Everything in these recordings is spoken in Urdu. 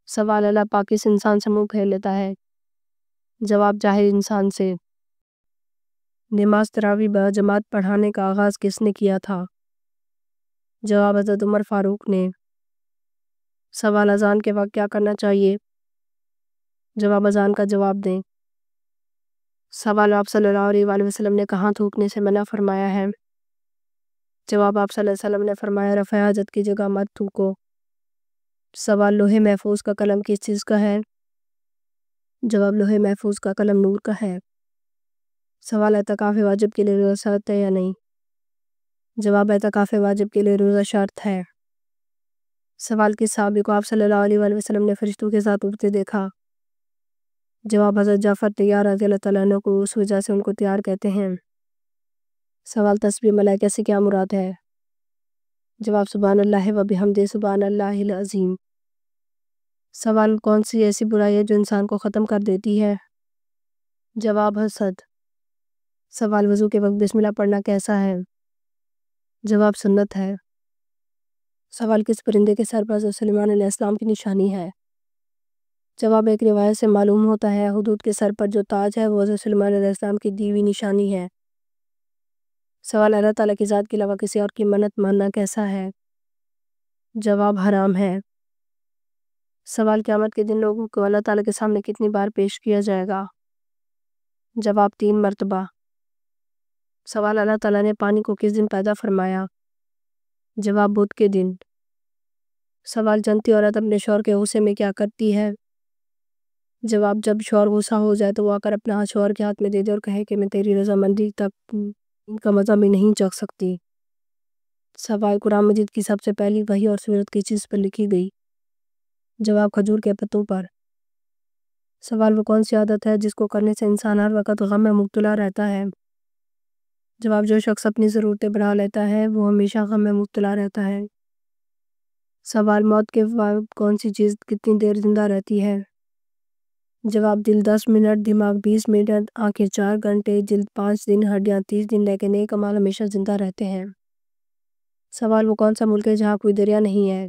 سوال اللہ پاک کس انسان سے منہ پھیر لیتا ہے؟ جواب جاہل انسان سے۔ نماز تراویح بجماعت پڑھانے کا آغاز کس نے کیا تھا؟ جواب حضرت عمر فاروق نے۔ سوال اذان کے وقت کیا کرنا چاہیے؟ جواب اذان کا جواب دیں۔ سوال آپ صلی اللہ علیہ وآلہ وسلم نے کہاں تھوکنے سے منع فرمایا ہے؟ جواب آپ صلی اللہ علیہ وسلم نے فرمایا رفع حاجت کی جگہ مت تھوکو۔ سوال لوح محفوظ کا قلم کس چیز کا ہے؟ جواب لوح محفوظ کا قلم نور کا ہے۔ سوال اعتکاف واجب کے لیے روزہ شرط ہے یا نہیں؟ جواب اعتکاف واجب کے لیے روزہ شرط ہے۔ سوال کس صحابی کو آپ صلی اللہ علیہ وآلہ وسلم نے فرشتوں کے ساتھ اڑتے دیکھا؟ جواب حضرت جعفر طیار رضی اللہ تعالیٰ عنہ کو، اس وجہ سے ان کو طیار کہتے ہیں۔ سوال تسبیح ملائکہ سے کیا مراد ہے؟ جواب سبحان اللہ و بحمدہ سبحان اللہ العظیم۔ سوال کون سی ایسی برائی ہے جو انسان کو ختم کر دیتی ہے؟ جواب حسد۔ سوال وضو کے وقت بسم اللہ پڑھنا کیسا ہے؟ جواب سنت ہے۔ سوال کس پرندے کے سر پر حضرت سلیمان علیہ السلام کی نشانی ہے؟ جواب ایک روایت سے معلوم ہوتا ہے حدود کے سر پر جو تاج ہے وہ حضرت سلیمان علیہ السلام کی دی ہوئی نشانی ہے۔ سوال اللہ تعالیٰ کی ذات کے علاوہ کسی اور کی منت ماننا کیسا ہے؟ جواب حرام ہے۔ سوال قیامت کے دن لوگوں کو اللہ تعالیٰ کے سامنے کتنی بار پیش کیا جائے گا؟ جواب 3 مرتبہ۔ سوال اللہ تعالیٰ نے پانی کو کس دن پیدا فرمایا؟ جواب بدھ کے دن۔ سوال جنتی عورت اپنے شوہر کے غصے میں کیا کرتی ہے؟ جواب جب شوہر غصہ ہو جائے تو وہ آ کر اپنا ہاتھ شوہر کے ہاتھ میں دے دے اور کہے کہ میں تیری رضامندی تک کا مزہ بھی نہیں چکھ سکتی۔ سوال قرآن مجید کی سب سے پہلی وحی اور سورت کس چیز پر لکھی گئی؟ جواب کھجور کے پتوں پر۔ سوال وہ کون سی عادت ہے جس کو کرنے سے انسان ہر وقت غم میں مبتلا رہتا ہے؟ جواب جو شخص اپنی ضرورتیں بڑھا لیتا ہے وہ ہمیشہ غم میں مبتلا رہتا ہے۔ سوال موت کے بعد کون سی چیز کتنی دیر زندہ رہتی ہے؟ جواب دل 10 منٹ، دماغ 20 منٹ، آنکھیں 4 گھنٹے، جلد 5 دن، ہڈیاں 30 دن، لیکن ایک اعمال ہمیشہ زندہ رہتے ہیں۔ سوال وہ کون سا ملک ہے جہاں کوئی دریا نہیں ہے؟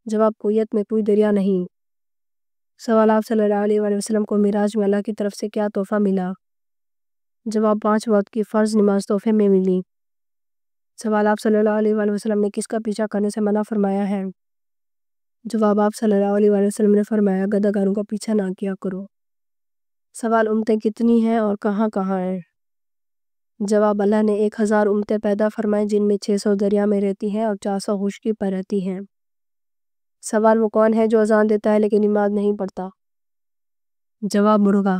جواب کویت میں کوئی دریا نہیں۔ سوال آپ صلی اللہ علیہ وآلہ وسلم کو معراج میں اللہ کی طرف سے کیا تحفہ ملا؟ جواب 5 وقت کی فرض نماز تحفے میں ملی۔ سوال آپ صلی اللہ علیہ وآلہ وسلم نے کس کا پیچھا کرنے سے منع فرمایا ہے؟ جواب آپ صلی اللہ علیہ وآلہ وسلم نے فرمایا گدھاگاروں کا پیچھا نہ کیا کرو۔ سوال امتیں کتنی ہیں اور کہاں کہاں ہیں؟ جواب اللہ نے 1000 امتیں پیدا فرمائیں جن میں 600 دریا میں رہتی ہیں اور 400 خشکی پر رہتی ہیں۔ سوال وہ کون ہے جو اذان دیتا ہے لیکن نماز نہیں پڑھتا؟ جواب مرغا۔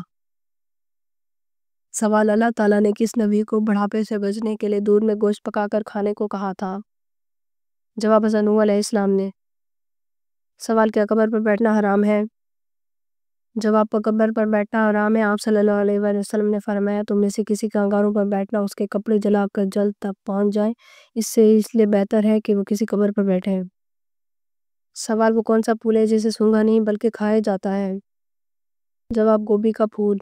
سوال اللہ تعالیٰ نے کس نبی کو بڑھاپے سے بچنے کے لیے دودھ میں گوشت پکا کر کھانے کو کہا تھا؟ جواب حضرت نوح علیہ السلام نے۔ سوال کیا قبر پر بیٹھنا حرام ہے؟ جواب قبر پر بیٹھنا حرام ہے۔ آپ صلی اللہ علیہ وآلہ وسلم نے فرمایا تم میں سے کسی کے انگاروں پر بیٹھنا اس کے کپڑے جلا کر جلد تک پہنچ جائیں اس لیے بہتر ہے کہ وہ کسی قبر پر بیٹھے۔ سوال وہ کون سا پھول ہے جسے سونگھا نہیں بلکہ کھایا جاتا ہے؟ جواب گوبھی کا پھول۔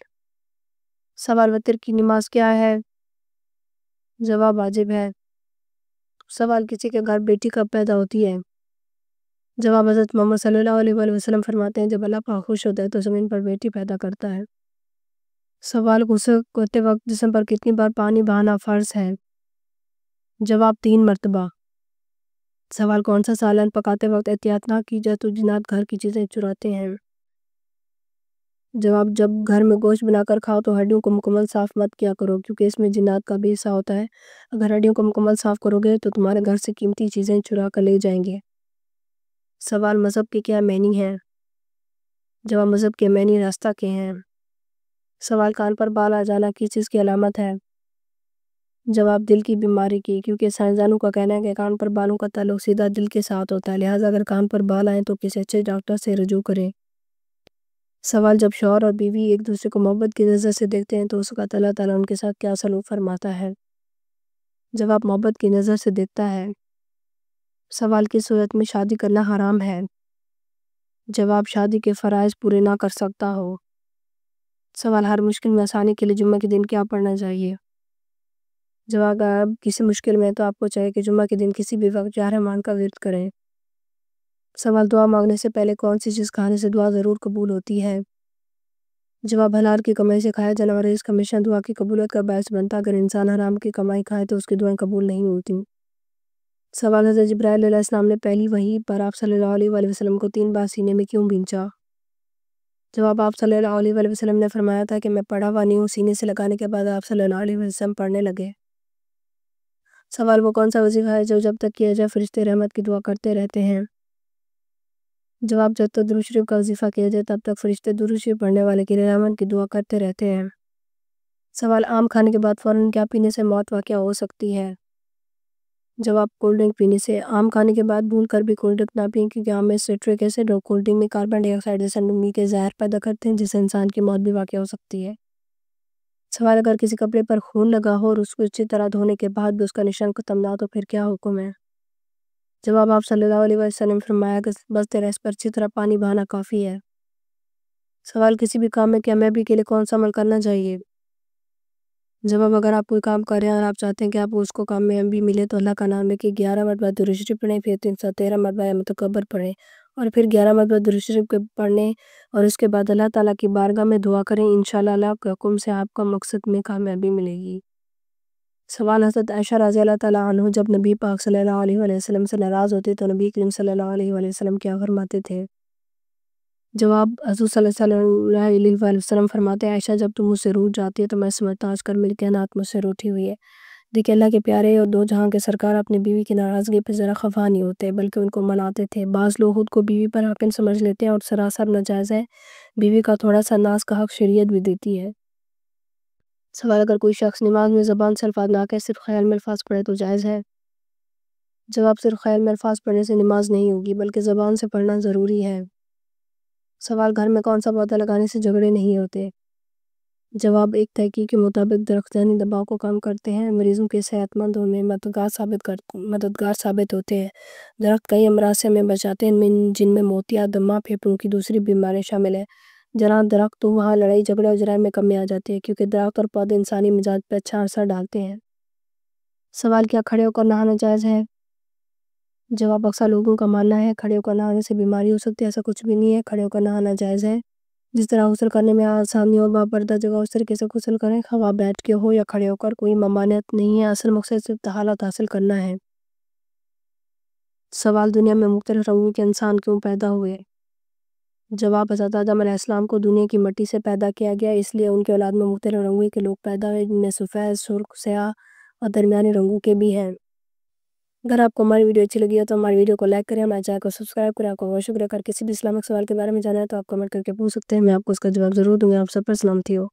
سوال وتر کی نماز کیا ہے؟ جواب واجب ہے۔ سوال کسی کے گھر بیٹی کب پیدا ہوتی ہے؟ جواب حضرت محمد صلی اللہ علیہ وآلہ وسلم فرماتے ہیں جب اللہ پاک خوش ہوتا ہے تو زمین پر بیٹی پیدا کرتا ہے۔ سوال غسل کرتے وقت جسم پر کتنی بار پانی بہانا فرض ہے؟ جواب 3 مرتبہ۔ سوال کون سا سالن پکاتے وقت احتیاط نہ کی جائے تو جنات گھر کی چیزیں چراتے ہیں؟ جواب جب گھر میں گوشت بنا کر کھاؤ تو ہڈیوں کو مکمل صاف مت کیا کرو کیونکہ اس میں جنات کا بھی حصہ ہوتا ہے۔ اگر ہڈیوں کو مکمل صاف کرو گے تو تمہارے گھر سے قیمتی چیزیں چرا کر لے جائیں گے۔ سوال مذہب کے کیا معنی ہیں؟ جواب مذہب کے معنی راستہ کے ہیں۔ سوال کان پر بال آ جانا کس چیز کی علامت ہے؟ جواب دل کی بیماری کی، کیونکہ سائنسدانوں کا کہنا ہے کہ کان پر بالوں کا تعلق سیدھا دل کے ساتھ ہوتا ہے، لہٰذا اگر کان پر بال آئیں تو کسی اچھے ڈاکٹر سے رجوع کریں۔ سوال جب شوہر اور بیوی ایک دوسرے کو محبت کی نظر سے دیکھتے ہیں تو اس وقت اللہ تعالیٰ ان کے ساتھ کیا سلوک فرماتا ہے؟ جواب محبت کی نظر سے دیکھتا ہے۔ سوال کس صورت میں شادی کرنا حرام ہے؟ جواب شادی کے فرائض پورے نہ کر سکتا ہو۔ سوال ہر مشکل میں آسانی کے لیے جمعہ کے دن کیا پڑھنا چاہیے؟ جواب اگر آپ کسی مشکل میں تو آپ کو چاہیے کہ جمعہ کے دن کسی بھی وقت یا رحمان کا ورد کریں۔ سوال دعا مانگنے سے پہلے کون سی چیز کھانے سے دعا ضرور قبول ہوتی ہے؟ جواب حلال کی کمائی سے کھایا جانے والا رزق ہمیشہ دعا کی قبولیت کا باعث بنتا، اگر انسان حرام کی کمائی کھائے تو اس کی دعائیں قبول نہیں ہوتی۔ سوال حضرت جبرائیل علیہ السلام نے پہلی وحی پر آپ صلی اللہ علیہ وسلم کو 3 بار سینے میں کیوں بھینچا؟ جواب آپ صلی اللہ علیہ وسلم نے فرمایا تھا کہ میں پڑھا ہوا نہیں ہوں۔ سینے سے لگانے کے بعد آپ صلی اللہ علیہ وسلم پڑھنے لگے۔ سوال وہ کون سا وظیفہ ہے جو جب تک کیا جائے فرشتے رحمت کی دعا کرتے رہتے ہیں؟ جواب جب تک درود شریف کا وظیفہ کیا جائے تب تک فرشتے درود شریف پڑھنے والے کی رحمت کی دعا کرتے رہتے ہیں۔ سوال آم کھانے کے بعد فوراً کیا پینے سے موت واقع ہو سکتی ہے؟ جواب کولڈ ڈرنک پینے سے۔ آم کھانے کے بعد بھول کر بھی کولڈ ڈرنک نہ پئیں، کیونکہ آم میں سٹرک ایسڈ اور کولڈ ڈرنک میں کاربن ڈائی آکسائڈ جیسے نمی کے زہر پیدا کرتے ہیں، جس سے انسان کی موت بھی واقع ہو سکتی ہے۔ سوال اگر کسی کپڑے پر خون لگا ہو اور اس کو اچھی طرح دھونے کے بعد بھی اس کا نشان ختم نہ ہو تو پھر کیا حکم ہے؟ جواب آپ صلی اللہ علیہ وسلم نے فرمایا کہ بس تیرا اس پر اچھی طرح پانی بہانا کافی ہے۔ سوال کسی بھی کام میں کامیابی کے لیے کون سا عمل کرنا چاہیے؟ جواب اگر آپ کوئی کام کر رہے ہیں اور آپ چاہتے ہیں کہ آپ اس کو کامیابی ملے تو اللہ کا نام لے کے 11 مرتبہ درود شریف پڑھیں، پھر 313 مرتبہ یا متکبر پڑھیں، اور پھر 11 مرتبہ درود شریف کے پڑھنے اور اس کے بعد اللہ تعالیٰ کی بارگاہ میں دعا کریں، انشاءاللہ اللہ کے حکم سے آپ کا مقصد میں کامیابی ملے گی۔ سوال حضرت عائشہ رضی اللہ تعالیٰ عنہ جب نبی پاک صلی اللہ علیہ وسلم سے ناراض ہوتے تو نبی کریم صلی اللہ علیہ وسلم کیا فرماتے تھے؟ جواب حضور صلی اللہ علیہ وسلم فرماتے ہیں عائشہ جب تم مجھ سے روٹھ جاتی ہے تو میں سمجھتا آج کل میری کائنات مجھ سے روٹھی ہوئی ہے۔ دیکھیں اللہ کے پیارے اور دو جہاں کے سرکار اپنی بیوی کی ناراضگی پہ ذرا خفا نہیں ہوتے بلکہ ان کو مناتے تھے۔ بعض لوگ خود کو بیوی پر حاکم سمجھ لیتے ہیں اور سراسر ناجائز ہے، بیوی کا تھوڑا سا ناز کا حق شریعت بھی دیتی ہے۔ سوال اگر کوئی شخص نماز میں زبان سے الفاظ نہ کہے صرف خیال میں الفاظ پڑھے تو جائز ہے؟ جواب صرف خیال میں الفاظ پڑھنے سے نماز نہیں ہوگی بلکہ زبان سے پڑھنا ضروری ہے۔ سوال گھر میں کون سا پودا لگانے سے جھگڑے نہیں ہوتے؟ جواب ایک تحقیق کے مطابق درخت ذہنی دباؤ کو کم کرتے ہیں، مریضوں کے صحت مند ہونے میں مددگار ثابت ہوتے ہیں۔ درخت کئی امراض سے ہمیں بچاتے ہیں جن میں موتیا، دمہ، پھیپھڑوں کی دوسری بیماریاں شامل ہیں۔ جہاں درخت ہو وہاں لڑائی جھگڑے اور جرائم میں کمی آ جاتی ہے، کیونکہ درخت اور پودے انسانی مزاج پر اچھا اثر ڈالتے ہیں۔ سوال کیا کھڑے ہو کر نہانا جائز ہے؟ جواب اکثر لوگوں کا ماننا ہے کھڑے ہو کر نہانے سے بیماری ہو سکتی ہے، ایسا کچھ بھی نہیں ہے، کھڑے ہو کر نہانا جائز ہے۔ جس طرح غسل کرنے میں آسانی اور باپردہ جگہ اس طریقے سے غسل کریں، خواہ بیٹھ کے ہو یا کھڑے ہو کر، کوئی ممانعت نہیں ہے، اصل مقصد صرف طہارت حاصل کرنا ہے۔ سوال دنیا میں مختلف رنگوں کے انسان کیوں پیدا ہوئے؟ جواب حضرت آدم علیہ السلام کو دنیا کی مٹی سے پیدا کیا گیا، اس لیے ان کے اولاد میں مختلف رنگوں کے لوگ پیدا ہوئے، جن میں سفید، سرخ، سیاہ اور درمیانی رنگوں کے بھی ہیں۔ اگر آپ کو ہماری ویڈیو اچھی لگی ہے تو ہماری ویڈیو کو لائک کریں، ہمارے چینل کو سبسکرائب کریں۔ آپ کو بہت شکریہ۔ اگر کسی بھی اسلامک سوال کے بارے میں جانا ہے تو آپ کمنٹ کر کے پوچھ سکتے ہیں، میں آپ کو اس کا جواب ضرور دوں گا۔ آپ سب پر سلامتی ہو۔